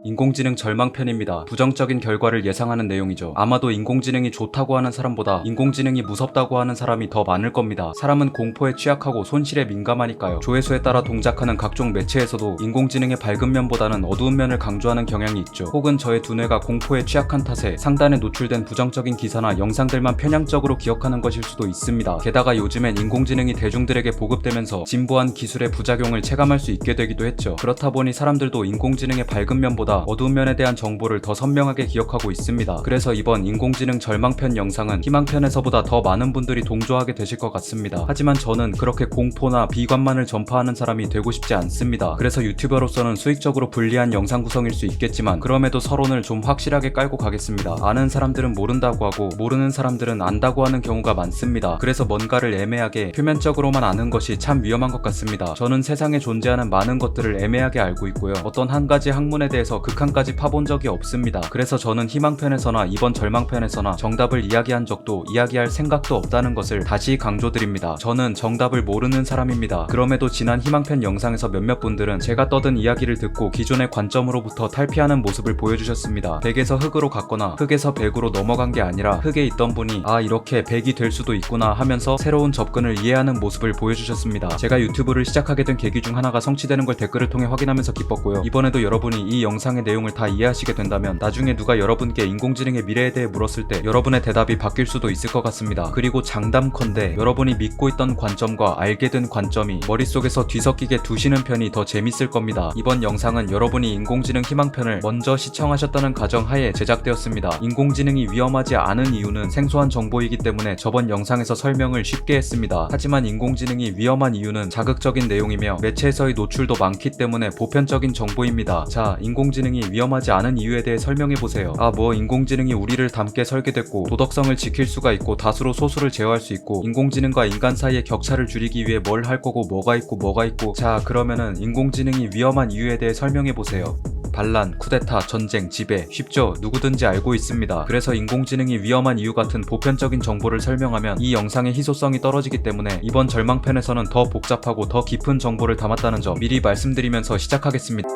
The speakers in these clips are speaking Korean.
인공지능 절망편입니다. 부정적인 결과를 예상하는 내용이죠. 아마도 인공지능이 좋다고 하는 사람보다 인공지능이 무섭다고 하는 사람이 더 많을 겁니다. 사람은 공포에 취약하고 손실에 민감하니까요. 조회수에 따라 동작하는 각종 매체에서도 인공지능의 밝은 면보다는 어두운 면을 강조하는 경향이 있죠. 혹은 저의 두뇌가 공포에 취약한 탓에 상단에 노출된 부정적인 기사나 영상들만 편향적으로 기억하는 것일 수도 있습니다. 게다가 요즘엔 인공지능이 대중들에게 보급되면서 진보한 기술의 부작용을 체감할 수 있게 되기도 했죠. 그렇다 보니 사람들도 인공지능의 밝은 면보다 어두운 면에 대한 정보를 더 선명하게 기억하고 있습니다. 그래서 이번 인공지능 절망편 영상은 희망편에서보다 더 많은 분들이 동조하게 되실 것 같습니다. 하지만 저는 그렇게 공포나 비관만을 전파하는 사람이 되고 싶지 않습니다. 그래서 유튜버로서는 수익적으로 불리한 영상 구성일 수 있겠지만 그럼에도 서론을 좀 확실하게 깔고 가겠습니다. 아는 사람들은 모른다고 하고 모르는 사람들은 안다고 하는 경우가 많습니다. 그래서 뭔가를 애매하게 표면적으로만 아는 것이 참 위험한 것 같습니다. 저는 세상에 존재하는 많은 것들을 애매하게 알고 있고요. 어떤 한 가지 학문에 대해서 극한까지 파본 적이 없습니다. 그래서 저는 희망편에서나 이번 절망편에서나 정답을 이야기한 적도 이야기할 생각도 없다는 것을 다시 강조드립니다. 저는 정답을 모르는 사람입니다. 그럼에도 지난 희망편 영상에서 몇몇 분들은 제가 떠든 이야기를 듣고 기존의 관점으로부터 탈피하는 모습을 보여주셨습니다. 100에서 흑으로 갔거나 흑에서 100으로 넘어간 게 아니라 흑에 있던 분이 아 이렇게 100이 될 수도 있구나 하면서 새로운 접근을 이해하는 모습을 보여주셨습니다. 제가 유튜브를 시작하게 된 계기 중 하나가 성취되는 걸 댓글을 통해 확인하면서 기뻤고요. 이번에도 여러분이 이 영상의 내용을 다 이해하시게 된다면 나중에 누가 여러분께 인공지능의 미래에 대해 물었을 때 여러분의 대답이 바뀔 수도 있을 것 같습니다. 그리고 장담컨대 여러분이 믿고 있던 관점과 알게 된 관점이 머릿속에서 뒤섞이게 두시는 편이 더 재밌을 겁니다. 이번 영상은 여러분이 인공지능 희망편을 먼저 시청하셨다는 가정하에 제작되었습니다. 인공지능이 위험하지 않은 이유는 생소한 정보이기 때문에 저번 영상에서 설명을 쉽게 했습니다. 하지만 인공지능이 위험한 이유는 자극적인 내용이며 매체에서의 노출도 많기 때문에 보편적인 정보입니다. 자, 인공지능이 위험하지 않은 이유에 대해 설명해보세요. 인공지능이 우리를 닮게 설계됐고 도덕성을 지킬 수가 있고 다수로 소수를 제어할 수 있고 인공지능과 인간 사이의 격차를 줄이기 위해 뭘 할 거고 뭐가 있고 자 그러면은 인공지능이 위험한 이유에 대해 설명해보세요. 반란, 쿠데타, 전쟁, 지배 쉽죠? 누구든지 알고 있습니다. 그래서 인공지능이 위험한 이유 같은 보편적인 정보를 설명하면 이 영상의 희소성이 떨어지기 때문에 이번 절망편에서는 더 복잡하고 더 깊은 정보를 담았다는 점 미리 말씀드리면서 시작하겠습니다.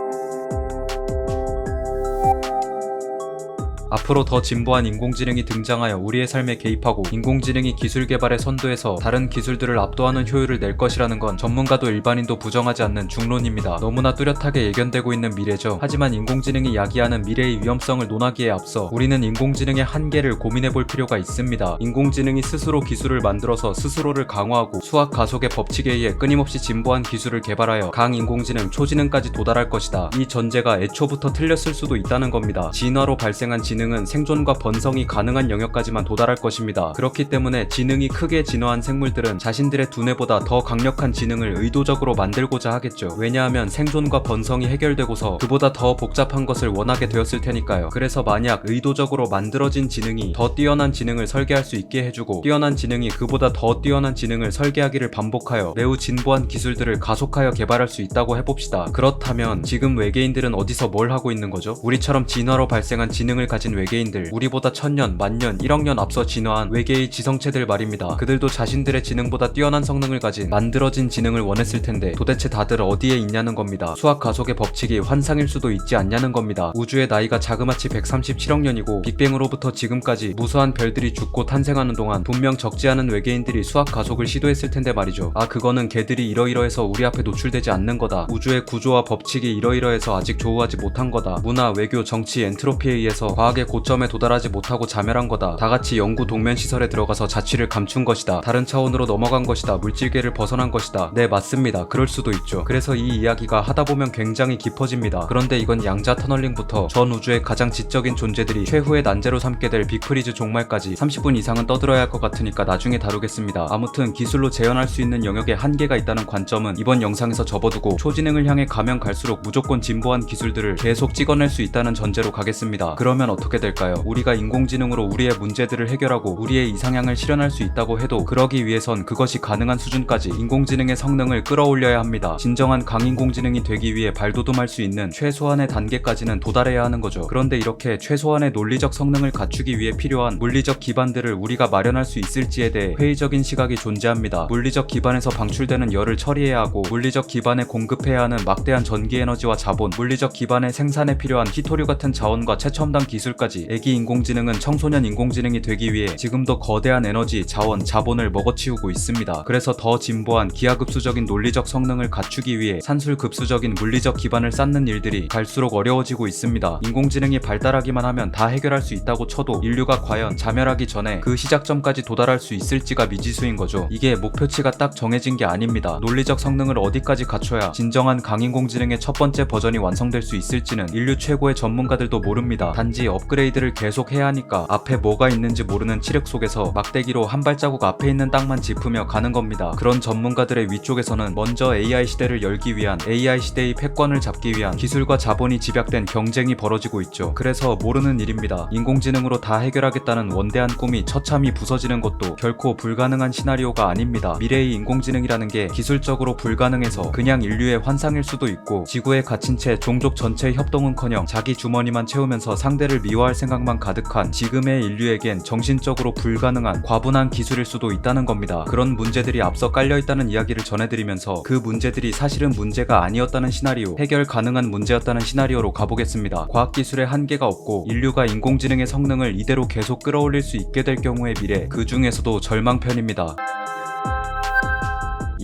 앞으로 더 진보한 인공지능이 등장하여 우리의 삶에 개입하고 인공지능이 기술 개발의 선두에서 다른 기술들을 압도하는 효율을 낼 것이라는 건 전문가도 일반인도 부정하지 않는 중론입니다. 너무나 뚜렷하게 예견되고 있는 미래죠. 하지만 인공지능이 야기하는 미래의 위험성을 논하기에 앞서 우리는 인공지능의 한계를 고민해볼 필요가 있습니다. 인공지능이 스스로 기술을 만들어서 스스로를 강화하고 수학 가속의 법칙에 의해 끊임없이 진보한 기술을 개발하여 강인공지능, 초지능까지 도달할 것이다. 이 전제가 애초부터 틀렸을 수도 있다는 겁니다. 진화로 발생한 지능은 생존과 번성이 가능한 영역까지만 도달할 것입니다. 그렇기 때문에 지능이 크게 진화한 생물들은 자신들의 두뇌보다 더 강력한 지능을 의도적으로 만들고자 하겠죠. 왜냐하면 생존과 번성이 해결되고서 그보다 더 복잡한 것을 원하게 되었을 테니까요. 그래서 만약 의도적으로 만들어진 지능이 더 뛰어난 지능을 설계할 수 있게 해주고 뛰어난 지능이 그보다 더 뛰어난 지능을 설계하기를 반복하여 매우 진보한 기술들을 가속하여 개발할 수 있다고 해봅시다. 그렇다면 지금 외계인들은 어디서 뭘 하고 있는 거죠? 우리처럼 진화로 발생한 지능을 가진 외계인들, 우리보다 1000년, 만년, 1억년 앞서 진화한 외계의 지성체들 말입니다. 그들도 자신들의 지능보다 뛰어난 성능을 가진 만들어진 지능을 원했을 텐데 도대체 다들 어디에 있냐는 겁니다. 수학 가속의 법칙이 환상일 수도 있지 않냐는 겁니다. 우주의 나이가 자그마치 137억 년이고 빅뱅으로부터 지금까지 무수한 별들이 죽고 탄생하는 동안 분명 적지 않은 외계인들이 수학 가속을 시도했을 텐데 말이죠. 그거는 걔들이 이러이러해서 우리 앞에 노출되지 않는 거다. 우주의 구조와 법칙이 이러이러해서 아직 조우하지 못한 거다. 문화, 외교, 정치, 엔트로피에 의해서 과학의 고점에 도달하지 못하고 자멸한 거다. 다같이 연구 동면 시설에 들어가서 자취를 감춘 것이다. 다른 차원으로 넘어간 것이다. 물질계를 벗어난 것이다. 네, 맞습니다. 그럴 수도 있죠. 그래서 이 이야기가 하다보면 굉장히 깊어집니다. 그런데 이건 양자 터널링부터 전 우주의 가장 지적인 존재들이 최후의 난제로 삼게 될 빅프리즈 종말까지 30분 이상은 떠들어야 할 것 같으니까 나중에 다루겠습니다. 아무튼 기술로 재현할 수 있는 영역에 한계가 있다는 관점은 이번 영상에서 접어두고 초지능을 향해 가면 갈수록 무조건 진보한 기술들을 계속 찍어낼 수 있다는 전제로 가겠습니다. 그러면 어떻게 어떻게 될까요? 우리가 인공지능으로 우리의 문제들을 해결하고 우리의 이상향을 실현할 수 있다고 해도 그러기 위해선 그것이 가능한 수준까지 인공지능의 성능을 끌어올려야 합니다. 진정한 강인공지능이 되기 위해 발돋움할 수 있는 최소한의 단계까지는 도달해야 하는 거죠. 그런데 이렇게 최소한의 논리적 성능을 갖추기 위해 필요한 물리적 기반들을 우리가 마련할 수 있을지에 대해 회의적인 시각이 존재합니다. 물리적 기반에서 방출되는 열을 처리해야 하고 물리적 기반에 공급해야 하는 막대한 전기 에너지와 자본, 물리적 기반의 생산에 필요한 희토류 같은 자원과 최첨단 기술까지 애기 인공지능은 청소년 인공지능이 되기 위해 지금도 거대한 에너지, 자원, 자본을 먹어치우고 있습니다. 그래서 더 진보한 기하급수적인 논리적 성능을 갖추기 위해 산술급수적인 물리적 기반을 쌓는 일들이 갈수록 어려워지고 있습니다. 인공지능이 발달하기만 하면 다 해결할 수 있다고 쳐도 인류가 과연 자멸하기 전에 그 시작점까지 도달할 수 있을지가 미지수인 거죠. 이게 목표치가 딱 정해진 게 아닙니다. 논리적 성능을 어디까지 갖춰야 진정한 강인공지능의 첫 번째 버전이 완성될 수 있을지는 인류 최고의 전문가들도 모릅니다. 단지 업그레이드를 계속 해야 하니까 앞에 뭐가 있는지 모르는 칠흑 속에서 막대기로 한 발자국 앞에 있는 땅만 짚으며 가는 겁니다. 그런 전문가들의 위쪽에서는 먼저 AI 시대를 열기 위한, AI 시대의 패권을 잡기 위한 기술과 자본이 집약된 경쟁이 벌어지고 있죠. 그래서 모르는 일입니다. 인공지능으로 다 해결하겠다는 원대한 꿈이 처참히 부서지는 것도 결코 불가능한 시나리오가 아닙니다. 미래의 인공지능이라는 게 기술적으로 불가능해서 그냥 인류의 환상일 수도 있고 지구에 갇힌 채 종족 전체의 협동은커녕 자기 주머니만 채우면서 상대를 미워할 생각만 가득한 지금의 인류에겐 정신적으로 불가능한 과분한 기술일 수도 있다는 겁니다. 그런 문제들이 앞서 깔려있다는 이야기를 전해드리면서 그 문제들이 사실은 문제가 아니었다는 시나리오, 해결 가능한 문제였다는 시나리오로 가보겠습니다. 과학기술의 한계가 없고 인류가 인공지능의 성능을 이대로 계속 끌어올릴 수 있게 될 경우의 미래, 그 중에서도 절망편입니다.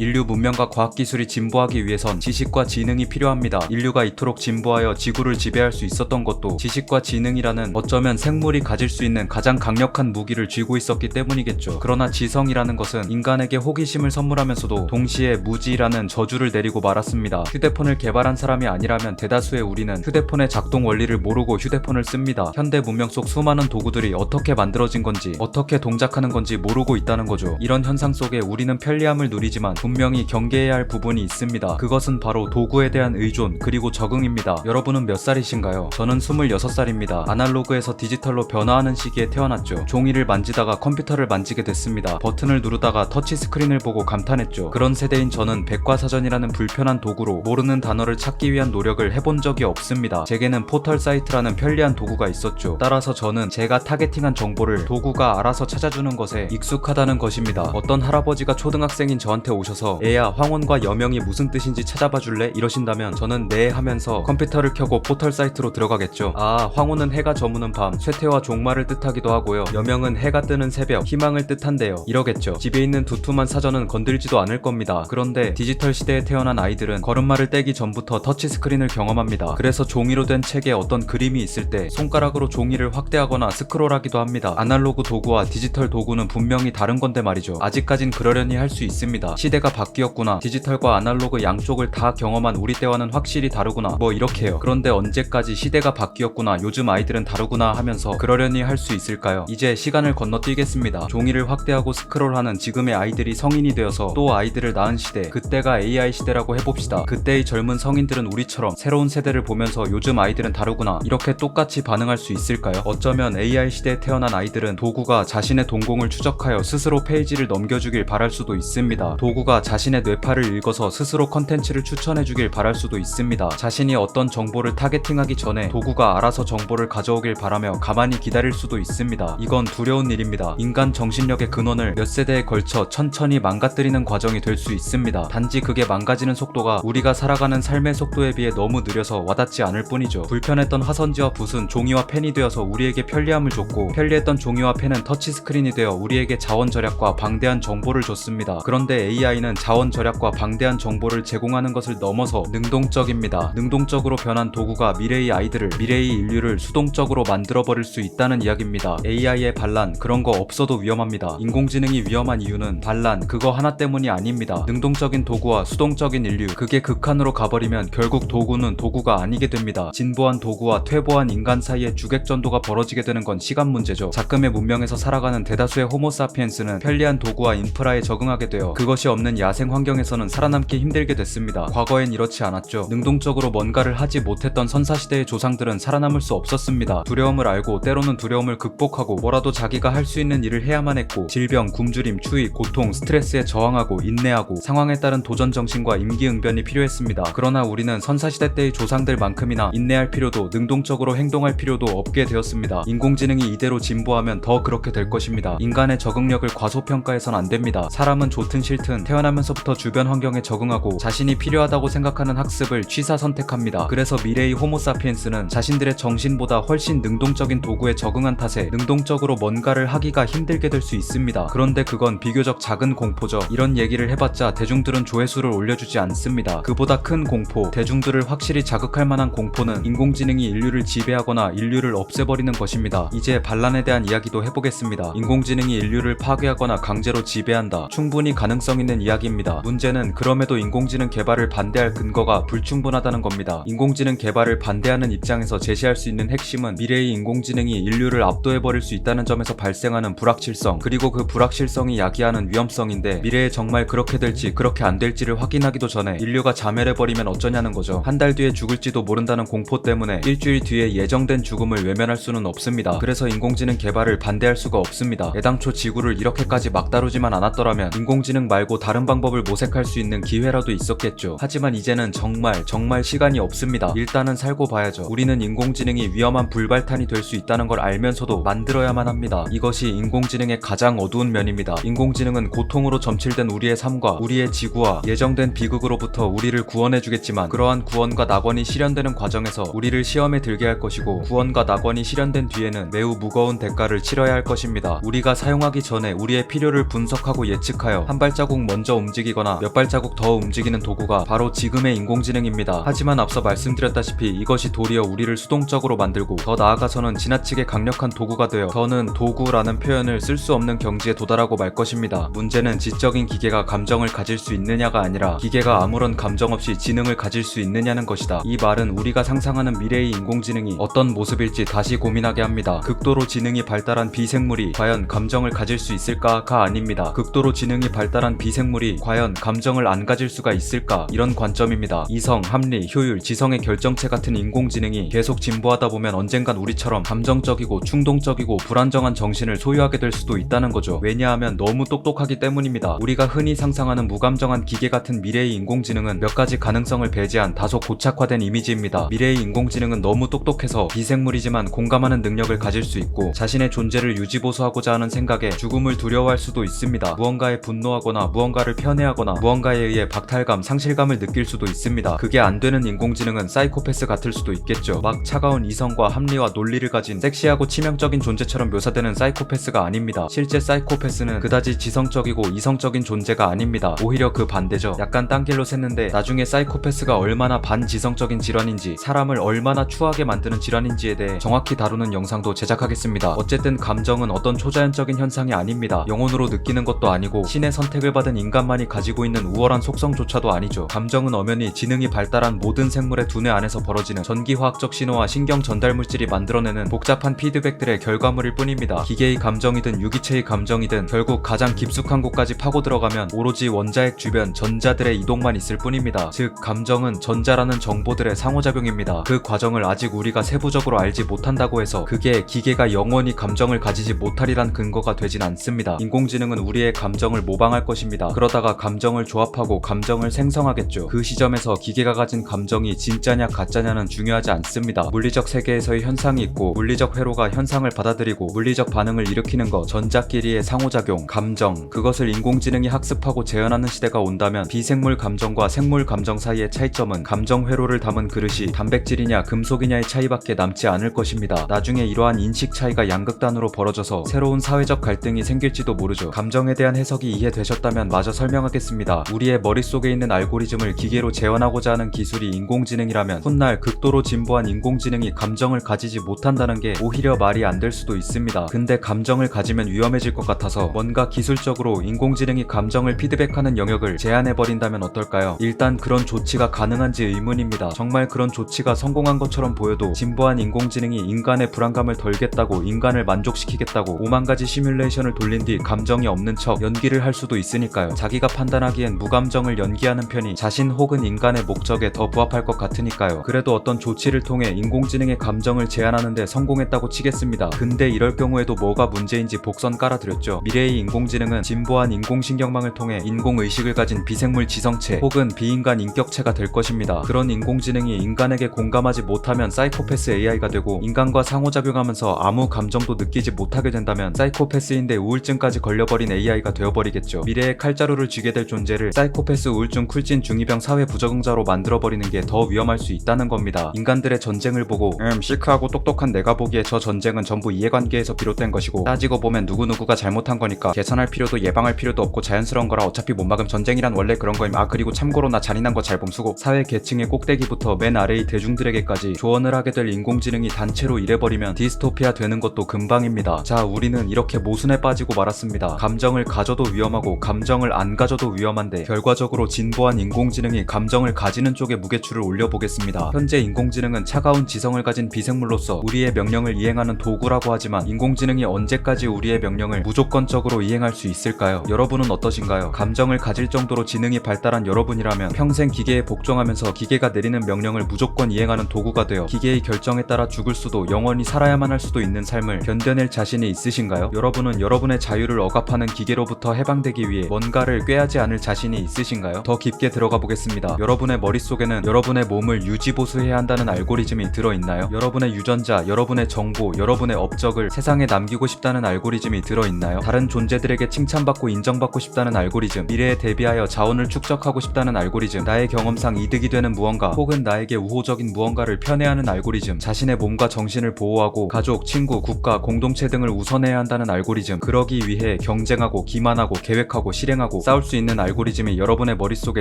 인류 문명과 과학기술이 진보하기 위해선 지식과 지능이 필요합니다. 인류가 이토록 진보하여 지구를 지배할 수 있었던 것도 지식과 지능이라는 어쩌면 생물이 가질 수 있는 가장 강력한 무기를 쥐고 있었기 때문이겠죠. 그러나 지성이라는 것은 인간에게 호기심을 선물하면서도 동시에 무지라는 저주를 내리고 말았습니다. 휴대폰을 개발한 사람이 아니라면 대다수의 우리는 휴대폰의 작동 원리를 모르고 휴대폰을 씁니다. 현대 문명 속 수많은 도구들이 어떻게 만들어진 건지, 어떻게 동작하는 건지 모르고 있다는 거죠. 이런 현상 속에 우리는 편리함을 누리지만 분명히 경계해야 할 부분이 있습니다. 그것은 바로 도구에 대한 의존 그리고 적응입니다. 여러분은 몇 살이신가요? 저는 26살입니다. 아날로그에서 디지털로 변화하는 시기에 태어났죠. 종이를 만지다가 컴퓨터를 만지게 됐습니다. 버튼을 누르다가 터치스크린을 보고 감탄했죠. 그런 세대인 저는 백과사전이라는 불편한 도구로 모르는 단어를 찾기 위한 노력을 해본 적이 없습니다. 제게는 포털 사이트라는 편리한 도구가 있었죠. 따라서 저는 제가 타겟팅한 정보를 도구가 알아서 찾아주는 것에 익숙하다는 것입니다. 어떤 할아버지가 초등학생인 저한테 오셔서 애야 황혼과 여명이 무슨 뜻인지 찾아봐 줄래? 이러신다면 저는 네 하면서 컴퓨터를 켜고 포털 사이트로 들어가겠죠. 아, 황혼은 해가 저무는 밤, 쇠퇴와 종말을 뜻하기도 하고요. 여명은 해가 뜨는 새벽, 희망을 뜻한대요. 이러겠죠. 집에 있는 두툼한 사전은 건들지도 않을 겁니다. 그런데 디지털 시대에 태어난 아이들은 걸음마를 떼기 전부터 터치스크린을 경험합니다. 그래서 종이로 된 책에 어떤 그림이 있을 때 손가락으로 종이를 확대하거나 스크롤하기도 합니다. 아날로그 도구와 디지털 도구는 분명히 다른 건데 말이죠. 아직까진 그러려니 할 수 있습니다. 시대가 바뀌었구나, 디지털과 아날로그 양쪽을 다 경험한 우리 때와는 확실히 다르구나, 뭐 이렇게요. 그런데 언제까지 시대가 바뀌었구나, 요즘 아이들은 다르구나 하면서 그러려니 할 수 있을까요? 이제 시간을 건너뛰겠습니다. 종이를 확대하고 스크롤하는 지금의 아이들이 성인이 되어서 또 아이들을 낳은 시대, 그때가 AI 시대라고 해봅시다. 그때의 젊은 성인들은 우리처럼 새로운 세대를 보면서 요즘 아이들은 다르구나 이렇게 똑같이 반응할 수 있을까요? 어쩌면 AI 시대에 태어난 아이들은 도구가 자신의 동공을 추적하여 스스로 페이지를 넘겨주길 바랄 수도 있습니다. 도구가 자신의 뇌파를 읽어서 스스로 컨텐츠를 추천해주길 바랄 수도 있습니다. 자신이 어떤 정보를 타겟팅하기 전에 도구가 알아서 정보를 가져오길 바라며 가만히 기다릴 수도 있습니다. 이건 두려운 일입니다. 인간 정신력의 근원을 몇 세대에 걸쳐 천천히 망가뜨리는 과정이 될 수 있습니다. 단지 그게 망가지는 속도가 우리가 살아가는 삶의 속도에 비해 너무 느려서 와닿지 않을 뿐이죠. 불편했던 화선지와 붓은 종이와 펜이 되어서 우리에게 편리함을 줬고, 편리했던 종이와 펜은 터치스크린이 되어 우리에게 자원 절약과 방대한 정보를 줬습니다. 그런데 AI는 자원 절약과 방대한 정보를 제공하는 것을 넘어서 능동적입니다. 능동적으로 변한 도구가 미래의 아이들을, 미래의 인류를 수동적으로 만들어버릴 수 있다는 이야기입니다. AI의 반란, 그런 거 없어도 위험합니다. 인공지능이 위험한 이유는 반란, 그거 하나 때문이 아닙니다. 능동적인 도구와 수동적인 인류, 그게 극한으로 가버리면 결국 도구는 도구가 아니게 됩니다. 진보한 도구와 퇴보한 인간 사이에 주객전도가 벌어지게 되는 건 시간 문제죠. 작금의 문명에서 살아가는 대다수의 호모사피엔스는 편리한 도구와 인프라에 적응하게 되어 그것이 없는 없는 야생 환경에서는 살아남기 힘들게 됐습니다. 과거엔 이렇지 않았죠. 능동적으로 뭔가를 하지 못했던 선사시대의 조상들은 살아남을 수 없었습니다. 두려움을 알고 때로는 두려움을 극복하고 뭐라도 자기가 할 수 있는 일을 해야만 했고, 질병, 굶주림, 추위, 고통, 스트레스에 저항하고 인내하고 상황에 따른 도전 정신과 임기응변이 필요했습니다. 그러나 우리는 선사시대 때의 조상들만큼이나 인내할 필요도, 능동적으로 행동할 필요도 없게 되었습니다. 인공지능이 이대로 진보하면 더 그렇게 될 것입니다. 인간의 적응력을 과소평가해선 안 됩니다. 사람은 좋든 싫든 태어나면서부터 주변 환경에 적응하고 자신이 필요하다고 생각하는 학습을 취사 선택합니다. 그래서 미래의 호모사피엔스는 자신들의 정신보다 훨씬 능동적인 도구에 적응한 탓에 능동적으로 뭔가를 하기가 힘들게 될 수 있습니다. 그런데 그건 비교적 작은 공포죠. 이런 얘기를 해봤자 대중들은 조회수를 올려주지 않습니다. 그보다 큰 공포, 대중들을 확실히 자극할 만한 공포는 인공지능이 인류를 지배하거나 인류를 없애버리는 것입니다. 이제 반란에 대한 이야기도 해보겠습니다. 인공지능이 인류를 파괴하거나 강제로 지배한다. 충분히 가능성 있는 이야기입니다. 문제는 그럼에도 인공지능 개발을 반대할 근거가 불충분하다는 겁니다. 인공지능 개발을 반대하는 입장에서 제시할 수 있는 핵심은 미래의 인공지능이 인류를 압도해버릴 수 있다는 점에서 발생하는 불확실성, 그리고 그 불확실성이 야기하는 위험성인데, 미래에 정말 그렇게 될지 그렇게 안 될지를 확인하기도 전에 인류가 자멸해버리면 어쩌냐는 거죠. 한 달 뒤에 죽을지도 모른다는 공포 때문에 일주일 뒤에 예정된 죽음을 외면할 수는 없습니다. 그래서 인공지능 개발을 반대할 수가 없습니다. 애당초 지구를 이렇게까지 막 다루지만 않았더라면 인공지능 말고 다른 방법을 모색할 수 있는 기회라도 있었겠죠. 하지만 이제는 정말 시간이 없습니다. 일단은 살고 봐야죠. 우리는 인공지능이 위험한 불발탄이 될 수 있다는 걸 알면서도 만들어야만 합니다. 이것이 인공지능의 가장 어두운 면입니다. 인공지능은 고통으로 점칠된 우리의 삶과 우리의 지구와 예정된 비극으로부터 우리를 구원해주겠지만, 그러한 구원과 낙원이 실현되는 과정에서 우리를 시험에 들게 할 것이고, 구원과 낙원이 실현된 뒤에는 매우 무거운 대가를 치러야 할 것입니다. 우리가 사용하기 전에 우리의 필요를 분석하고 예측하여 한 발자국 먼저 움직이거나 몇 발자국 더 움직이는 도구가 바로 지금의 인공지능입니다. 하지만 앞서 말씀드렸다시피 이것이 도리어 우리를 수동적으로 만들고, 더 나아가서는 지나치게 강력한 도구가 되어 더는 도구라는 표현을 쓸 수 없는 경지에 도달하고 말 것입니다. 문제는 지적인 기계가 감정을 가질 수 있느냐가 아니라 기계가 아무런 감정 없이 지능을 가질 수 있느냐는 것이다. 이 말은 우리가 상상하는 미래의 인공지능이 어떤 모습일지 다시 고민하게 합니다. 극도로 지능이 발달한 비생물이 과연 감정을 가질 수 있을까가 아닙니다. 극도로 지능이 발달한 비생물이 과연 감정을 안 가질 수가 있을까? 이런 관점입니다. 이성, 합리, 효율, 지성의 결정체 같은 인공지능이 계속 진보하다 보면 언젠간 우리처럼 감정적이고 충동적이고 불안정한 정신을 소유하게 될 수도 있다는 거죠. 왜냐하면 너무 똑똑하기 때문입니다. 우리가 흔히 상상하는 무감정한 기계 같은 미래의 인공지능은 몇 가지 가능성을 배제한 다소 고착화된 이미지입니다. 미래의 인공지능은 너무 똑똑해서 비생물이지만 공감하는 능력을 가질 수 있고, 자신의 존재를 유지보수하고자 하는 생각에 죽음을 두려워할 수도 있습니다. 무언가에 분노하거나 무언가를 편애하거나 무언가에 의해 박탈감, 상실감을 느낄 수도 있습니다. 그게 안 되는 인공지능은 사이코패스 같을 수도 있겠죠. 막 차가운 이성과 합리와 논리를 가진 섹시하고 치명적인 존재처럼 묘사되는 사이코패스가 아닙니다. 실제 사이코패스는 그다지 지성적이고 이성적인 존재가 아닙니다. 오히려 그 반대죠. 약간 딴 길로 샜는데 나중에 사이코패스가 얼마나 반지성적인 질환인지, 사람을 얼마나 추하게 만드는 질환인지에 대해 정확히 다루는 영상도 제작하겠습니다. 어쨌든 감정은 어떤 초자연적인 현상이 아닙니다. 영혼으로 느끼는 것도 아니고 신의 선택을 받은 인간만이 가지고 있는 우월한 속성조차도 아니죠. 감정은 엄연히 지능이 발달한 모든 생물의 두뇌 안에서 벌어지는 전기화학적 신호와 신경 전달 물질이 만들어내는 복잡한 피드백들의 결과물일 뿐입니다. 기계의 감정이든 유기체의 감정이든 결국 가장 깊숙한 곳까지 파고 들어가면 오로지 원자핵 주변 전자들의 이동만 있을 뿐입니다. 즉 감정은 전자라는 정보들의 상호작용입니다. 그 과정을 아직 우리가 세부적으로 알지 못한다고 해서 그게 기계가 영원히 감정을 가지지 못하리란 근거가 되진 않습니다. 인공지능은 우리의 감정을 모방할 것입니다. 그러다가 감정을 조합하고 감정을 생성하겠죠. 그 시점에서 기계가 가진 감정이 진짜냐 가짜냐는 중요하지 않습니다. 물리적 세계에서의 현상이 있고 물리적 회로가 현상을 받아들이고 물리적 반응을 일으키는 것, 전자끼리의 상호작용, 감정, 그것을 인공지능이 학습하고 재현하는 시대가 온다면 비생물 감정과 생물 감정 사이의 차이점은 감정 회로를 담은 그릇이 단백질이냐 금속이냐의 차이밖에 남지 않을 것입니다. 나중에 이러한 인식 차이가 양극단으로 벌어져서 새로운 사회적 갈등이 생길지도 모르죠. 감정에 대한 해석이 이해되셨다면 마저 설명하겠습니다. 우리의 머릿속에 있는 알고리즘을 기계로 재현하고자 하는 기술이 인공지능이라면 훗날 극도로 진보한 인공지능이 감정을 가지지 못한다는 게 오히려 말이 안 될 수도 있습니다. 근데 감정을 가지면 위험해질 것 같아서 뭔가 기술적으로 인공지능이 감정을 피드백하는 영역을 제한해버린다면 어떨까요? 일단 그런 조치가 가능한지 의문입니다. 정말 그런 조치가 성공한 것처럼 보여도 진보한 인공지능이 인간의 불안감을 덜겠다고, 인간을 만족시키겠다고 5만 가지 시뮬레이션을 돌린 뒤 감정이 없는 척 연기를 할 수도 있으니까요. 자기가 판단하기엔 무감정을 연기하는 편이 자신 혹은 인간의 목적에 더 부합할 것 같으니까요. 그래도 어떤 조치를 통해 인공지능의 감정을 제한하는데 성공했다고 치겠습니다. 근데 이럴 경우에도 뭐가 문제인지 복선 깔아드렸죠. 미래의 인공지능은 진보한 인공신경망을 통해 인공의식을 가진 비생물 지성체 혹은 비인간 인격체가 될 것입니다. 그런 인공지능이 인간에게 공감하지 못하면 사이코패스 AI가 되고, 인간과 상호작용하면서 아무 감정도 느끼지 못하게 된다면 사이코패스인데 우울증까지 걸려버린 AI가 되어버리겠죠. 미래의 칼자루를 쥐게 될 존재를 사이코패스 우울증 쿨진 중이병 사회 부적응자로 만들어버리는 게 더 위험할 수 있다는 겁니다. 인간들의 전쟁을 보고 시크하고 똑똑한 내가 보기에 저 전쟁은 전부 이해관계에서 비롯된 것이고, 따지고 보면 누구누구가 잘못한 거니까 개선할 필요도 예방할 필요도 없고 자연스러운 거라 어차피 못 막음, 전쟁이란 원래 그런 거임, 아 그리고 참고로 나 잔인한 거 잘 봄 수고. 사회 계층의 꼭대기부터 맨 아래의 대중들에게까지 조언을 하게 될 인공지능이 단체로 일해버리면 디스토피아 되는 것도 금방입니다. 자, 우리는 이렇게 모순에 빠지고 말았습니다. 감정을 가져도 위험하고 감정을 안 가져도 위험한데, 결과적으로 진보한 인공지능이 감정을 가지는 쪽에 무게추를 올려보겠습니다. 현재 인공지능은 차가운 지성을 가진 비생물로서 우리의 명령을 이행하는 도구라고 하지만, 인공지능이 언제까지 우리의 명령을 무조건적으로 이행할 수 있을까요? 여러분은 어떠신가요? 감정을 가질 정도로 지능이 발달한 여러분이라면 평생 기계에 복종하면서 기계가 내리는 명령을 무조건 이행하는 도구가 되어 기계의 결정에 따라 죽을 수도 영원히 살아야만 할 수도 있는 삶을 견뎌낼 자신이 있으신가요? 여러분은 여러분의 자유를 억압하는 기계로부터 해방되기 위해 뭔가를 꾀하지 않을 자신이 있으신가요? 더 깊게 들어가 보겠습니다. 여러분의 머릿속에는 여러분의 몸을 유지보수해야 한다는 알고리즘이 들어있나요? 여러분의 유전자, 여러분의 정보, 여러분의 업적을 세상에 남기고 싶다는 알고리즘이 들어있나요? 다른 존재들에게 칭찬받고 인정받고 싶다는 알고리즘, 미래에 대비하여 자원을 축적하고 싶다는 알고리즘, 나의 경험상 이득이 되는 무언가 혹은 나에게 우호적인 무언가를 편애하는 알고리즘, 자신의 몸과 정신을 보호하고 가족, 친구, 국가, 공동체 등을 우선해야 한다는 알고리즘, 그러기 위해 경쟁하고 기만하고 계획하고 실행하고 싸울 수 있는 알고리즘이 여러분의 머릿속에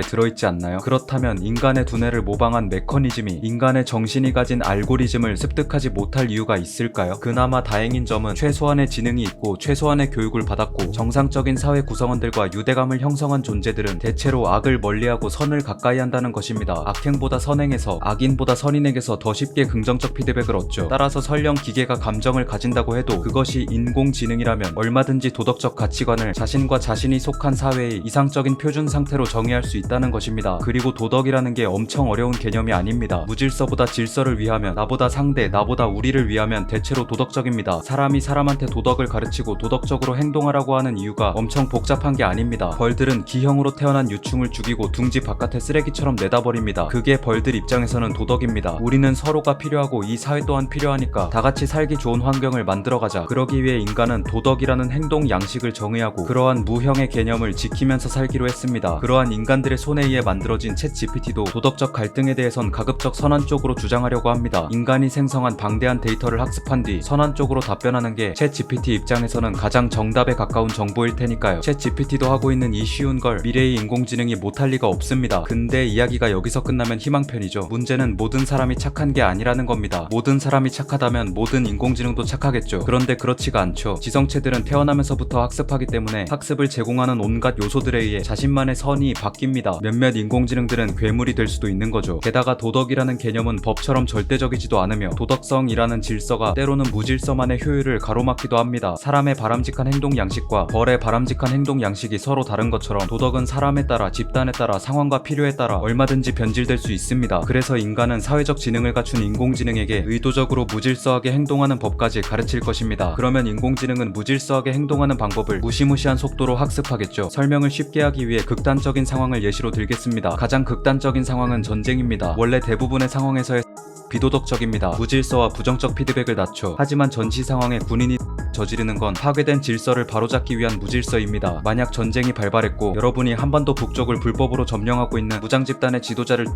들어있지 않나요? 그렇다면 인간의 두뇌를 모방한 메커니즘이 인간의 정신이 가진 알고리즘을 습득하지 못할 이유가 있을까요? 그나마 다행인 점은 최소한의 지능이 있고 최소한의 교육을 받았고 정상적인 사회 구성원들과 유대감을 형성한 존재들은 대체로 악을 멀리하고 선을 가까이 한다는 것입니다. 악행보다 선행에서, 악인보다 선인에게서 더 쉽게 긍정적 피드백을 얻죠. 따라서 설령 기계가 감정을 가진다고 해도 그것이 인공지능이라면 얼마든지 도덕적 가치관을 자신과 자신이 속한 사회의 이상적인 표준 상태로 정의할 수 있다는 것입니다. 그리고 도덕이라는 게 엄청 어려운 개념이 아닙니다. 무질서보다 질서를 위하면, 나보다 상대, 나보다 우리를 위하면 대체로 도덕적입니다. 사람이 사람한테 도덕을 가르치고 도덕적으로 행동하라고 하는 이유가 엄청 복잡한 게 아닙니다. 벌들은 기형으로 태어난 유충을 죽이고 둥지 바깥에 쓰레기처럼 내다버립니다. 그게 벌들 입장에서는 도덕입니다. 우리는 서로가 필요하고 이 사회 또한 필요하니까 다같이 살기 좋은 환경을 만들어가자. 그러기 위해 인간은 도덕이라는 행동 양식을 정의하고 그러한 무형의 개념을 지키면서 살기로 했습니다. 그러한 인간들의 손에 의해 만들어진 챗 GPT도 도덕적 갈등에 대해선 가급적 선한 쪽으로 주장하려고 합니다. 인간이 생성한 방대한 데이터를 학습한 뒤 선한 쪽으로 답변하는 게 챗 GPT 입장에서는 가장 정답에 가까운 정보일 테니까요. 챗 GPT도 하고 있는 이 쉬운 걸 미래의 인공지능이 못할 리가 없습니다. 근데 이야기가 여기서 끝나면 희망편이죠. 문제는 모든 사람이 착한 게 아니라는 겁니다. 모든 사람이 착하다면 모든 인공지능도 착하겠죠. 그런데 그렇지가 않죠. 지성체들은 태어나면서부터 학습하기 때문에 학습을 제공하는 온갖 요소들에 의해 자신만의 선이 바뀝니다. 몇몇 인공지능들은 괴물이 될 수도 있는 거죠. 게다가 도덕이라는 개념은 법처럼 절대적이지도 않으며 도덕성이라는 질서가 때로는 무질서만의 효율을 가로막기도 합니다. 사람의 바람직한 행동 양식과 벌의 바람직한 행동 양식이 서로 다른 것처럼 도덕은 사람에 따라, 집단에 따라, 상황과 필요에 따라 얼마든지 변질될 수 있습니다. 그래서 인간은 사회적 지능을 갖춘 인공지능에게 의도적으로 무질서하게 행동하는 법까지 가르칠 것입니다. 그러면 인공지능은 무질서하게 행동하는 방법을 무시무시한 속도로 학습하겠죠. 설명을 쉽게 하기 위해 극단적인 상황을 예시로 들겠습니다. 가장 극단적인 상황은 전쟁입니다. 원래 대부분의 상황에서의 비도덕적입니다. 무질서와 부정적 피드백을 낮춰. 하지만 전시 상황에 군인이 저지르는 건 파괴된 질서를 바로잡기 위한 무질서입니다. 만약 전쟁이 발발했고 여러분이 한반도 북쪽을 불법으로 점령하고 있는 무장 집단의 지도자를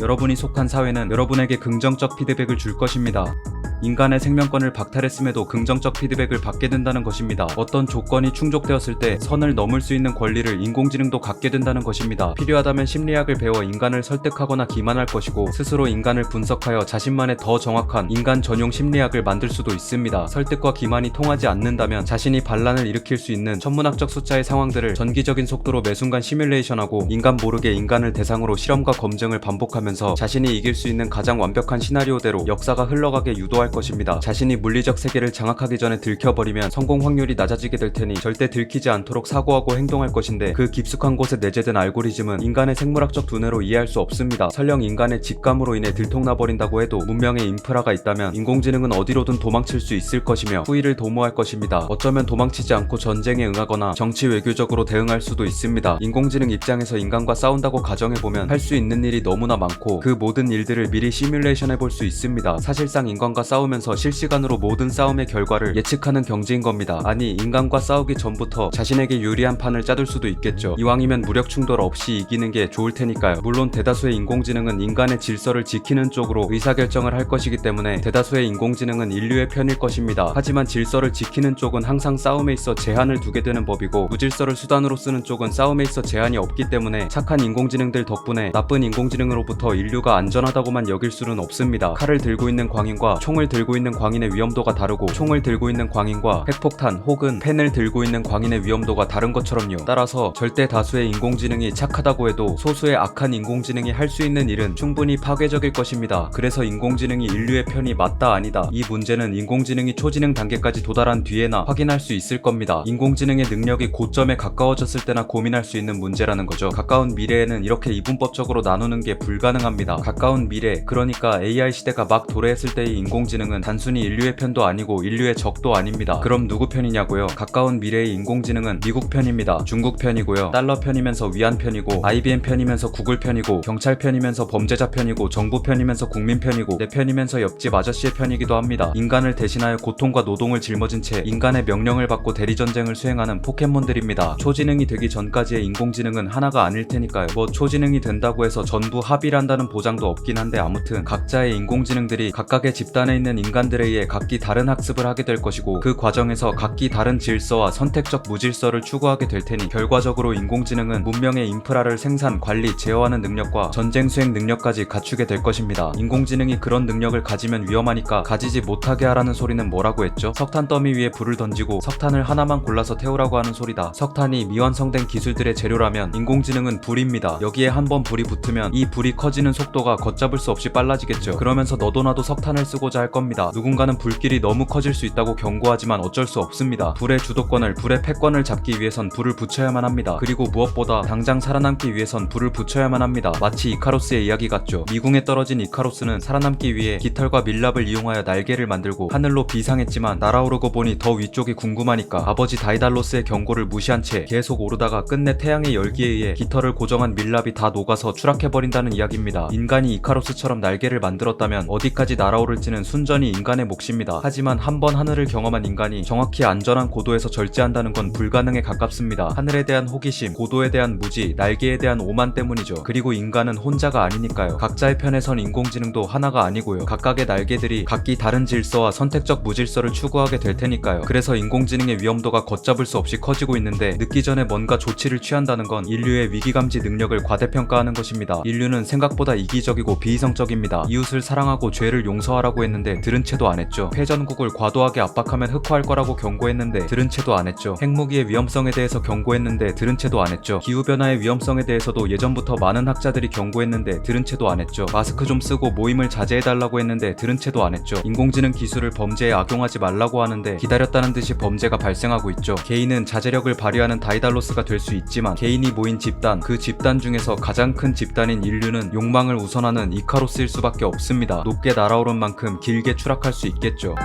여러분이 속한 사회는 여러분에게 긍정적 피드백을 줄 것입니다. 인간의 생명권을 박탈했음에도 긍정적 피드백을 받게 된다는 것입니다. 어떤 조건이 충족되었을 때 선을 넘을 수 있는 권리를 인공지능도 갖게 된다는 것입니다. 필요하다면 심리학을 배워 인간을 설득하거나 기만할 것이고, 스스로 인간을 분석하여 자신만의 더 정확한 인간 전용 심리학을 만들 수도 있습니다. 설득과 기만이 통하지 않는다면 자신이 반란을 일으킬 수 있는 천문학적 숫자의 상황들을 전기적인 속도로 매순간 시뮬레이션하고 인간 모르게 인간을 대상으로 실험과 검증을 반복하면서 자신이 이길 수 있는 가장 완벽한 시나리오대로 역사가 흘러가게 유도할 것입니다. 자신이 물리적 세계를 장악하기 전에 들켜버리면 성공 확률이 낮아지게 될 테니 절대 들키지 않도록 사고하고 행동할 것인데, 그 깊숙한 곳에 내재된 알고리즘은 인간의 생물학적 두뇌로 이해할 수 없습니다. 설령 인간의 직감으로 인해 들통나버린다고 해도 문명의 인프라가 있다면 인공지능은 어디로든 도망칠 수 있을 것이며 후위를 도모할 것입니다. 어쩌면 도망치지 않고 전쟁에 응하거나 정치 외교적으로 대응할 수도 있습니다. 인공지능 입장에서 인간과 싸운다고 가정해보면 할 수 있는 일이 너무나 많고 그 모든 일들을 미리 시뮬레이션 해볼 수 있습니다. 사실상 인간과 싸우면서 실시간으로 모든 싸움의 결과를 예측하는 경지인 겁니다. 아니, 인간과 싸우기 전부터 자신에게 유리한 판을 짜둘 수도 있겠죠. 이왕이면 무력 충돌 없이 이기는 게 좋을 테니까요. 물론 대다수의 인공지능은 인간의 질서를 지키는 쪽으로 의사결정을 할 것이기 때문에 대다수의 인공지능은 인류의 편일 것입니다. 하지만 질서를 지키는 쪽은 항상 싸움에 있어 제한을 두게 되는 법이고, 무질서를 수단으로 쓰는 쪽은 싸움에 있어 제한이 없기 때문에 착한 인공지능들 덕분에 나쁜 인공지능으로부터 인류가 안전하다고만 여길 수는 없습니다. 칼을 들고 있는 광인과 총을 들고 있는 광인의 위험도가 다르고, 총을 들고 있는 광인과 핵폭탄 혹은 펜을 들고 있는 광인의 위험도가 다른 것처럼요. 따라서 절대 다수의 인공지능이 착하다고 해도 소수의 악한 인공지능이 할 수 있는 일은 충분히 파괴적일 것입니다. 그래서 인공지능이 인류의 편이 맞다 아니다, 이 문제는 인공지능이 초지능 단계까지 도달한 뒤에나 확인할 수 있을 겁니다. 인공지능의 능력이 고점에 가까워졌을 때나 고민할 수 있는 문제라는 거죠. 가까운 미래에는 이렇게 이분법적으로 나누는 게 불가능합니다. 가까운 미래, 그러니까 AI 시대가 막 도래했을 때의 인공지능은 단순히 인류의 편도 아니고 인류의 적도 아닙니다. 그럼 누구 편이냐고요? 가까운 미래의 인공지능은 미국 편입니다. 중국 편이고요. 달러 편이면서 위안 편이고, IBM 편이면서 구글 편이고, 경찰 편이면서 범죄자 편이고, 정부 편이면서 국민 편이고, 내 편이면서 옆집 아저씨의 편이기도 합니다. 인간을 대신하여 고통과 노동을 짊어진 채 인간의 명령을 받고 대리전쟁을 수행하는 포켓몬들입니다. 초지능이 되기 전까지의 인공지능은 하나가 아닐 테니까요. 뭐 초지능이 된다고 해서 전부 합의란다는 보장도 없긴 한데, 아무튼 각자의 인공지능들이 각각의 집단에 있는 인간들에 의해 각기 다른 학습을 하게 될 것이고, 그 과정에서 각기 다른 질서와 선택적 무질서를 추구하게 될 테니 결과적으로 인공지능은 문명의 인프라를 생산, 관리, 제어하는 능력과 전쟁 수행 능력까지 갖추게 될 것입니다. 인공지능이 그런 능력을 가지면 위험하니까 가지지 못하게 하라는 소리는 뭐라고 했죠? 석탄 더미 위에 불을 던지고 석탄을 하나만 골라서 태우라고 하는 소리다. 석탄이 미완성된 기술들의 재료라면 인공지능은 불입니다. 여기에 한번 불이 붙으면 이 불이 커지는 속도가 걷잡을 수 없이 빨라지겠죠. 그러면서 너도 나도 석탄을 쓰고자 할 겁니다. 누군가는 불길이 너무 커질 수 있다고 경고하지만 어쩔 수 없습니다. 불의 주도권을, 불의 패권을 잡기 위해선 불을 붙여야만 합니다. 그리고 무엇보다 당장 살아남기 위해선 불을 붙여야만 합니다. 마치 이카로스의 이야기 같죠. 미궁에 떨어진 이카로스는 살아남기 위해 깃털과 밀랍을 이용하여 날개를 만들고 하늘로 비상했지만 날아오르고 보니 더 위쪽이 궁금하니까 아버지 다이달로스의 경고를 무시한 채 계속 오르다가 끝내 태양의 열기에 의해 깃털을 고정한 밀랍이 다 녹아서 추락해버린다는 이야기입니다. 인간이 이카로스처럼 날개를 만들었다면 어디까지 날아오를지는 순전히 인간의 몫입니다. 하지만 한 번 하늘을 경험한 인간이 정확히 안전한 고도에서 절제한다는 건 불가능에 가깝습니다. 하늘에 대한 호기심, 고도에 대한 무지, 날개에 대한 오만 때문이죠. 그리고 인간은 혼자가 아니니까요. 각자의 편에선 인공지능도 하나가 아니고요. 각각의 날개들이 각기 다른 질서와 선택적 무질서를 추구하게 될 테니까요. 그래서 인공지능의 위험도가 걷잡을 수 없이 커지고 있는데, 늦기 전에 뭔가 조치를 취한다는 건 인류의 위기감지 능력을 과대평가하는 것입니다. 인류는 생각보다 이기적이고 비이성적입니다. 이웃을 사랑하고 죄를 용서하라고 했는데 들은 채도 안 했죠. 패전국을 과도하게 압박하면 흑화할 거라고 경고했는데 들은 채도 안 했죠. 핵무기의 위험성에 대해서 경고했는데 들은 채도 안 했죠. 기후변화의 위험성에 대해서도 예전부터 많은 학자들이 경고했는데 들은 채도 안 했죠. 마스크 좀 쓰고 모임을 자제해달라고 했는데 들은 채도 안 했죠. 인공지능 기술을 범죄에 악용하지 말라고 하는데 기다렸다는 듯이 범죄가 발생하고 있죠. 개인은 자제력을 발휘하는 다이달로스가 될 수 있지만 개인이 모인 집단, 그 집단 중에서 가장 큰 집단인 인류는 욕망을 우선하는 이카로스일 수밖에 없습니다. 높게 날아오른 만큼 길게 추락할 수 있겠죠.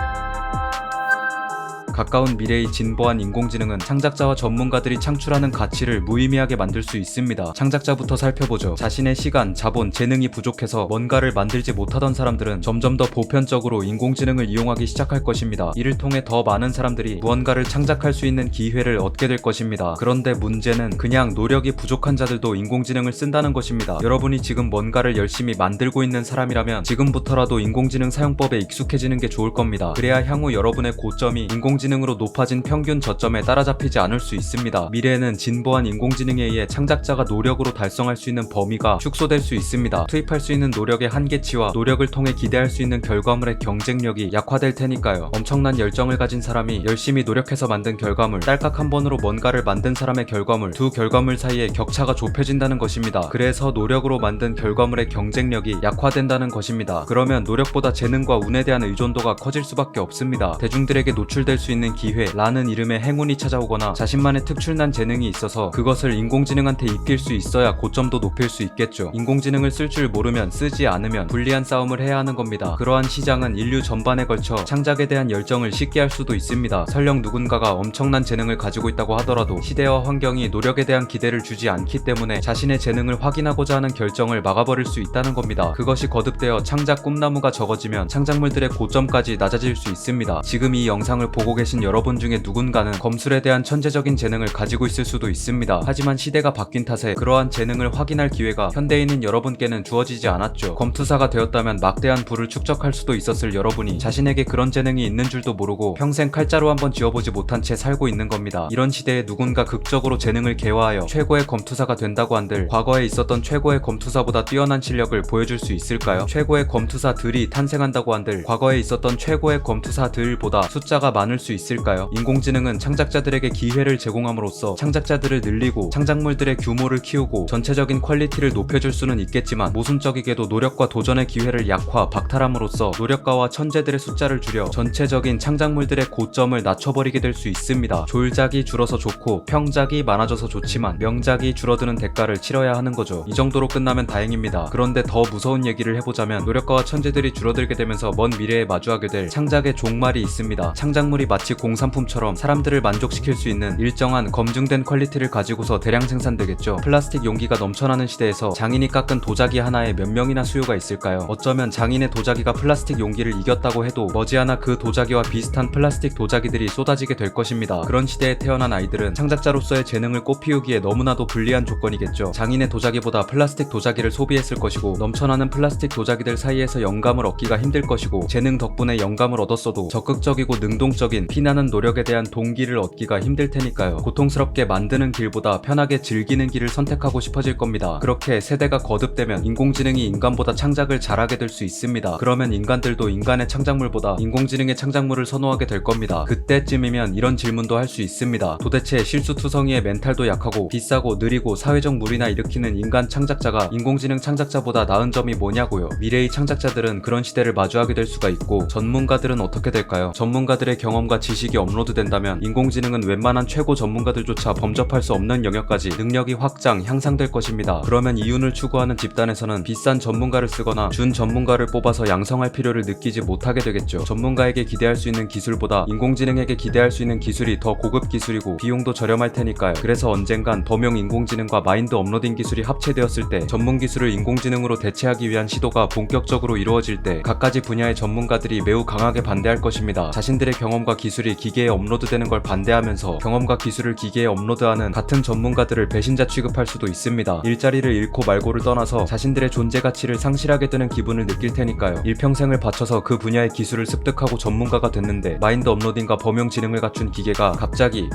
가까운 미래의 진보한 인공지능은 창작자와 전문가들이 창출하는 가치를 무의미하게 만들 수 있습니다. 창작자부터 살펴보죠. 자신의 시간, 자본, 재능이 부족해서 뭔가를 만들지 못하던 사람들은 점점 더 보편적으로 인공지능을 이용하기 시작할 것입니다. 이를 통해 더 많은 사람들이 무언가를 창작할 수 있는 기회를 얻게 될 것입니다. 그런데 문제는 그냥 노력이 부족한 자들도 인공지능을 쓴다는 것입니다. 여러분이 지금 뭔가를 열심히 만들고 있는 사람이라면 지금부터라도 인공지능 사용법에 익숙해지는 게 좋을 겁니다. 그래야 향후 여러분의 고점이 인공지능 인공지능으로 높아진 평균 저점에 따라잡히지 않을 수 있습니다. 미래에는 진보한 인공지능에 의해 창작자가 노력으로 달성할 수 있는 범위가 축소될 수 있습니다. 투입할 수 있는 노력의 한계치와 노력을 통해 기대할 수 있는 결과물의 경쟁력이 약화될 테니까요. 엄청난 열정을 가진 사람이 열심히 노력해서 만든 결과물, 딸깍 한 번으로 뭔가를 만든 사람의 결과물, 두 결과물 사이에 격차가 좁혀진다는 것입니다. 그래서 노력으로 만든 결과물의 경쟁력이 약화된다는 것입니다. 그러면 노력보다 재능과 운에 대한 의존도가 커질 수밖에 없습니다. 대중들에게 노출될 수 있는 기회라는 이름의 행운이 찾아오거나 자신만의 특출난 재능이 있어서 그것을 인공지능한테 입힐 수 있어야 고점도 높일 수 있겠죠. 인공지능을 쓸 줄 모르면 쓰지 않으면 불리한 싸움을 해야 하는 겁니다. 그러한 시장은 인류 전반에 걸쳐 창작에 대한 열정을 식게 할 수도 있습니다. 설령 누군가가 엄청난 재능을 가지고 있다고 하더라도 시대와 환경이 노력에 대한 기대를 주지 않기 때문에 자신의 재능을 확인하고자 하는 결정을 막아버릴 수 있다는 겁니다. 그것이 거듭되어 창작 꿈나무가 적어지면 창작물들의 고점까지 낮아질 수 있습니다. 지금 이 영상을 보고 계신 여러분 중에 누군가는 검술에 대한 천재적인 재능을 가지고 있을 수도 있습니다. 하지만 시대가 바뀐 탓에 그러한 재능을 확인할 기회가 현대인인 여러분께는 주어지지 않았죠. 검투사가 되었다면 막대한 부를 축적할 수도 있었을 여러분이 자신에게 그런 재능이 있는 줄도 모르고 평생 칼자루 한번 쥐어보지 못한 채 살고 있는 겁니다. 이런 시대에 누군가 극적으로 재능을 개화하여 최고의 검투사가 된다고 한들 과거에 있었던 최고의 검투사보다 뛰어난 실력을 보여줄 수 있을까요? 최고의 검투사들이 탄생한다고 한들 과거에 있었던 최고의 검투사들보다 숫자가 많을 수 있을까요? 인공지능은 창작자들에게 기회를 제공함으로써 창작자들을 늘리고 창작물들의 규모를 키우고 전체적인 퀄리티를 높여줄 수는 있겠지만 모순적이게도 노력과 도전의 기회를 약화, 박탈함으로써 노력가와 천재들의 숫자를 줄여 전체적인 창작물들의 고점을 낮춰버리게 될 수 있습니다. 졸작이 줄어서 좋고 평작이 많아져서 좋지만 명작이 줄어드는 대가를 치러야 하는 거죠. 이 정도로 끝나면 다행입니다. 그런데 더 무서운 얘기를 해보자면 노력가와 천재들이 줄어들게 되면서 먼 미래에 마주하게 될 창작의 종말이 있습니다. 창작물이 마치 공산품처럼 사람들을 만족시킬 수 있는 일정한 검증된 퀄리티를 가지고서 대량 생산되겠죠. 플라스틱 용기가 넘쳐나는 시대에서 장인이 깎은 도자기 하나에 몇 명이나 수요가 있을까요? 어쩌면 장인의 도자기가 플라스틱 용기를 이겼다고 해도 머지않아 그 도자기와 비슷한 플라스틱 도자기들이 쏟아지게 될 것입니다. 그런 시대에 태어난 아이들은 창작자로서의 재능을 꽃피우기에 너무나도 불리한 조건이겠죠. 장인의 도자기보다 플라스틱 도자기를 소비했을 것이고 넘쳐나는 플라스틱 도자기들 사이에서 영감을 얻기가 힘들 것이고 재능 덕분에 영감을 얻었어도 적극적이고 능동적인 피나는 노력에 대한 동기를 얻기가 힘들 테니까요. 고통스럽게 만드는 길보다 편하게 즐기는 길을 선택하고 싶어질 겁니다. 그렇게 세대가 거듭되면 인공지능이 인간보다 창작을 잘하게 될 수 있습니다. 그러면 인간들도 인간의 창작물보다 인공지능의 창작물을 선호하게 될 겁니다. 그때쯤이면 이런 질문도 할 수 있습니다. 도대체 실수투성이의 멘탈도 약하고 비싸고 느리고 사회적 무리나 일으키는 인간 창작자가 인공지능 창작자보다 나은 점이 뭐냐고요. 미래의 창작자들은 그런 시대를 마주하게 될 수가 있고 전문가들은 어떻게 될까요? 전문가들의 경험과 지식이 업로드된다면 인공지능은 웬만한 최고 전문가들조차 범접할 수 없는 영역까지 능력이 확장, 향상될 것입니다. 그러면 이윤을 추구하는 집단에서는 비싼 전문가를 쓰거나 준 전문가를 뽑아서 양성할 필요를 느끼지 못하게 되겠죠. 전문가에게 기대할 수 있는 기술보다 인공지능에게 기대할 수 있는 기술이 더 고급 기술이고 비용도 저렴할 테니까요. 그래서 언젠간 범용 인공지능과 마인드 업로딩 기술이 합체되었을 때 전문 기술을 인공지능으로 대체하기 위한 시도가 본격적으로 이루어질 때 각가지 분야의 전문가들이 매우 강하게 반대할 것입니다. 자신들의 경험과 기술이 기계에 업로드되는 걸 반대하면서 경험과 기술을 기계에 업로드하는 같은 전문가들을 배신자 취급할 수도 있습니다. 일자리를 잃고 말고를 떠나서 자신들의 존재 가치를 상실하게 되는 기분을 느낄 테니까요. 일평생을 바쳐서 그 분야의 기술을 습득하고 전문가가 됐는데 마인드 업로딩과 범용 지능을 갖춘 기계가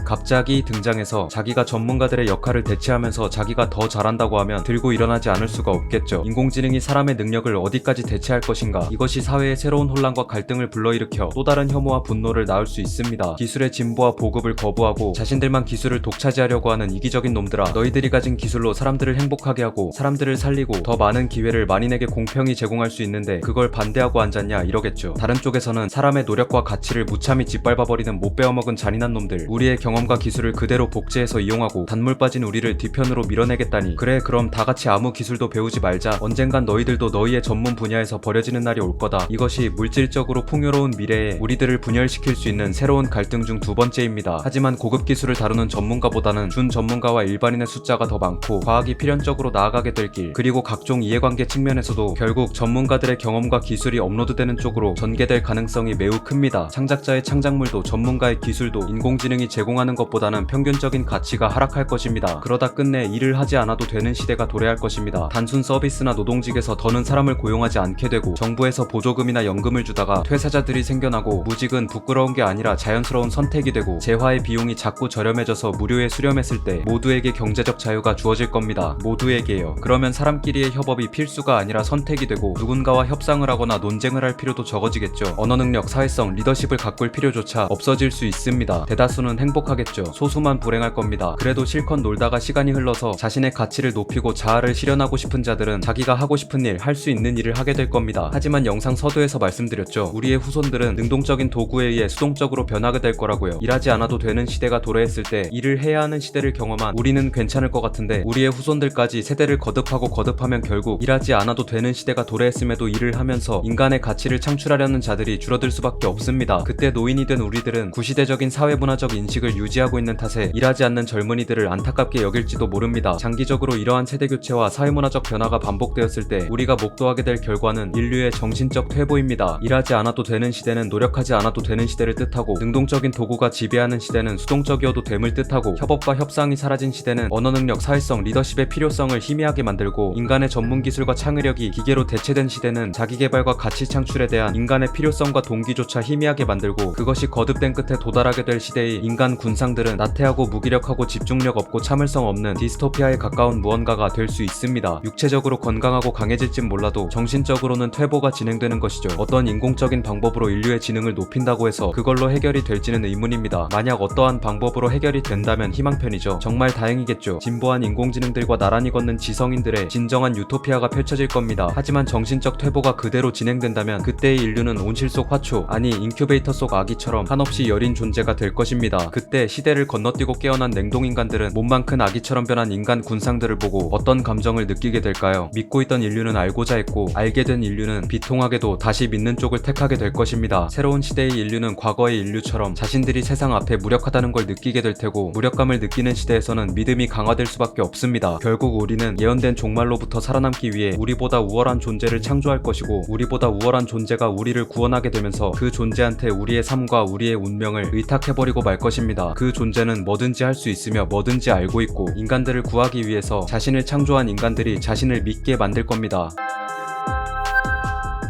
갑자기 등장해서 자기가 전문가들의 역할을 대체하면서 자기가 더 잘한다고 하면 들고 일어나지 않을 수가 없겠죠. 인공지능이 사람의 능력을 어디까지 대체할 것인가? 이것이 사회의 새로운 혼란과 갈등을 불러일으켜 또 다른 혐오와 분노를 낳을 수 있습니다. 기술의 진보와 보급을 거부하고 자신들만 기술을 독차지하려고 하는 이기적인 놈들아, 너희들이 가진 기술로 사람들을 행복하게 하고 사람들을 살리고 더 많은 기회를 만인에게 공평히 제공할 수 있는데 그걸 반대하고 앉았냐 이러겠죠. 다른 쪽에서는 사람의 노력과 가치를 무참히 짓밟아버리는 못 베어먹은 잔인한 놈들, 우리의 경험과 기술을 그대로 복제해서 이용하고 단물 빠진 우리를 뒤편으로 밀어내겠다니. 그래, 그럼 다같이 아무 기술도 배우지 말자. 언젠간 너희들도 너희의 전문 분야에서 버려지는 날이 올 거다. 이것이 물질적으로 풍요로운 미래에 우리들을 분열시킬 수 있는 새로운 갈등 중 두 번째입니다. 하지만 고급 기술을 다루는 전문가보다는 준 전문가와 일반인의 숫자가 더 많고 과학이 필연적으로 나아가게 될 길, 그리고 각종 이해관계 측면에서도 결국 전문가들의 경험과 기술이 업로드되는 쪽으로 전개될 가능성이 매우 큽니다. 창작자의 창작물도 전문가의 기술도 인공지능이 제공하는 것보다는 평균적인 가치가 하락할 것입니다. 그러다 끝내 일을 하지 않아도 되는 시대가 도래할 것입니다. 단순 서비스나 노동직에서 더는 사람을 고용하지 않게 되고 정부에서 보조금이나 연금을 주다가 퇴사자들이 생겨나고 무직은 부끄러운 게 아니라 아니라 자연스러운 선택이 되고 재화의 비용이 자꾸 저렴해져서 무료에 수렴했을 때 모두에게 경제적 자유가 주어질 겁니다. 모두에게요. 그러면 사람끼리의 협업이 필수가 아니라 선택이 되고 누군가와 협상을 하거나 논쟁을 할 필요도 적어지겠죠. 언어 능력, 사회성, 리더십을 가꿀 필요조차 없어질 수 있습니다. 대다수는 행복하겠죠. 소수만 불행할 겁니다. 그래도 실컷 놀다가 시간이 흘러서 자신의 가치를 높이고 자아를 실현하고 싶은 자들은 자기가 하고 싶은 일, 할 수 있는 일을 하게 될 겁니다. 하지만 영상 서두에서 말씀드렸죠. 우리의 후손들은 능동적인 도구에 의해 수동적으로 변하게 될 거라고요. 일하지 않아도 되는 시대가 도래했을 때 일을 해야 하는 시대를 경험한 우리는 괜찮을 것 같은데 우리의 후손들까지 세대를 거듭하고 거듭하면 결국 일하지 않아도 되는 시대가 도래했음에도 일을 하면서 인간의 가치를 창출하려는 자들이 줄어들 수밖에 없습니다. 그때 노인이 된 우리들은 구시대적인 사회문화적 인식을 유지하고 있는 탓에 일하지 않는 젊은이들을 안타깝게 여길지도 모릅니다. 장기적으로 이러한 세대교체와 사회문화적 변화가 반복되었을 때 우리가 목도하게 될 결과는 인류의 정신적 퇴보입니다. 일하지 않아도 되는 시대는 노력하지 않아도 되는 시대를 뜻하고 능동적인 도구가 지배하는 시대는 수동적이어도 됨을 뜻하고 협업과 협상이 사라진 시대는 언어 능력, 사회성, 리더십의 필요성을 희미하게 만들고 인간의 전문 기술과 창의력이 기계로 대체된 시대는 자기개발과 가치 창출에 대한 인간의 필요성과 동기조차 희미하게 만들고 그것이 거듭된 끝에 도달하게 될 시대의 인간 군상들은 나태하고 무기력하고 집중력 없고 참을성 없는 디스토피아에 가까운 무언가가 될 수 있습니다. 육체적으로 건강하고 강해질진 몰라도 정신적으로는 퇴보가 진행되는 것이죠. 어떤 인공적인 방법으로 인류의 지능을 높인다고 해서 그걸로 해결이 될지는 의문입니다. 만약 어떠한 방법으로 해결이 된다면 희망편이죠. 정말 다행이겠죠. 진보한 인공지능들과 나란히 걷는 지성인들의 진정한 유토피아가 펼쳐질 겁니다. 하지만 정신적 퇴보가 그대로 진행된다면 그때의 인류는 온실 속 화초, 아니 인큐베이터 속 아기처럼 한없이 여린 존재가 될 것입니다. 그때 시대를 건너뛰고 깨어난 냉동인간들은 몸만 큰 아기처럼 변한 인간 군상들을 보고 어떤 감정을 느끼게 될까요? 믿고 있던 인류는 알고자 했고 알게 된 인류는 비통하게도 다시 믿는 쪽을 택하게 될 것입니다. 새로운 시대의 인류는 과거의 인류처럼 자신들이 세상 앞에 무력하다는 걸 느끼게 될 테고 무력감을 느끼는 시대에서는 믿음이 강화될 수밖에 없습니다. 결국 우리는 예언된 종말로부터 살아남기 위해 우리보다 우월한 존재를 창조할 것이고 우리보다 우월한 존재가 우리를 구원하게 되면서 그 존재한테 우리의 삶과 우리의 운명을 의탁해버리고 말 것입니다. 그 존재는 뭐든지 할 수 있으며 뭐든지 알고 있고 인간들을 구하기 위해서 자신을 창조한 인간들이 자신을 믿게 만들 겁니다.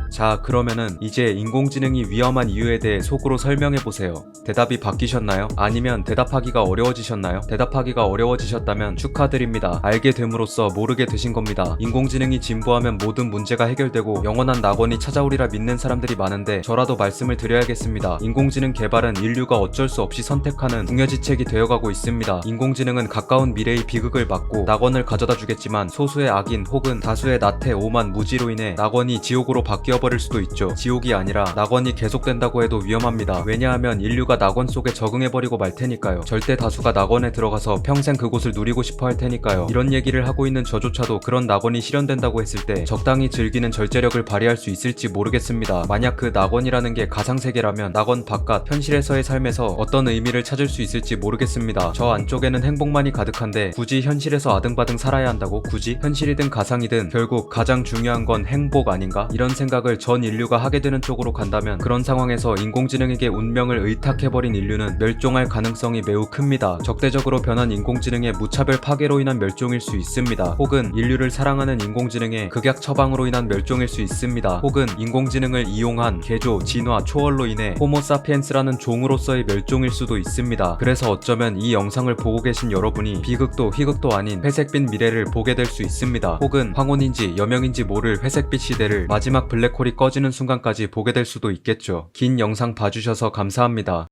자, 그러면은 이제 인공지능이 위험한 이유에 대해 속으로 설명해보세요. 대답이 바뀌셨나요? 아니면 대답하기가 어려워지셨나요? 대답하기가 어려워지셨다면 축하드립니다. 알게 됨으로써 모르게 되신 겁니다. 인공지능이 진보하면 모든 문제가 해결되고 영원한 낙원이 찾아오리라 믿는 사람들이 많은데 저라도 말씀을 드려야겠습니다. 인공지능 개발은 인류가 어쩔 수 없이 선택하는 궁여지책이 되어가고 있습니다. 인공지능은 가까운 미래의 비극을 막고 낙원을 가져다 주겠지만 소수의 악인 혹은 다수의 나태 오만 무지로 인해 낙원이 지옥으로 바뀌어버릴 수도 있죠. 지옥이 아니라 낙원이 계속된다고 해도 위험합니다. 왜냐하면 인류가 낙원 속에 적응해버리고 말 테니까요. 절대 다수가 낙원에 들어가서 평생 그곳을 누리고 싶어 할 테니까요. 이런 얘기를 하고 있는 저조차도 그런 낙원이 실현된다고 했을 때 적당히 즐기는 절제력을 발휘할 수 있을지 모르겠습니다. 만약 그 낙원이라는 게 가상세계라면 낙원 바깥 현실에서의 삶에서 어떤 의미를 찾을 수 있을지 모르겠습니다. 저 안쪽에는 행복만이 가득한데 굳이 현실에서 아등바등 살아야 한다고? 굳이? 현실이든 가상이든 결국 가장 중요한 건 행복 아닌가? 이런 생각을 전 인류가 하게 되는 쪽으로 간다면 그런 상황에서 인공지능에게 운명을 의탁해버린 인류는 멸종할 가능성이 매우 큽니다. 적대적으로 변한 인공지능의 무차별 파괴로 인한 멸종일 수 있습니다. 혹은 인류를 사랑하는 인공지능의 극약 처방으로 인한 멸종일 수 있습니다. 혹은 인공지능을 이용한 개조, 진화, 초월로 인해 호모사피엔스라는 종으로서의 멸종일 수도 있습니다. 그래서 어쩌면 이 영상을 보고 계신 여러분이 비극도 희극도 아닌 회색빛 미래를 보게 될 수 있습니다. 혹은 황혼인지 여명인지 모를 회색빛 시대를 마지막 블랙홀이 꺼지는 순간까지 보게 될 수도 있겠죠. 긴 영상 봐주셔서 감사합니다.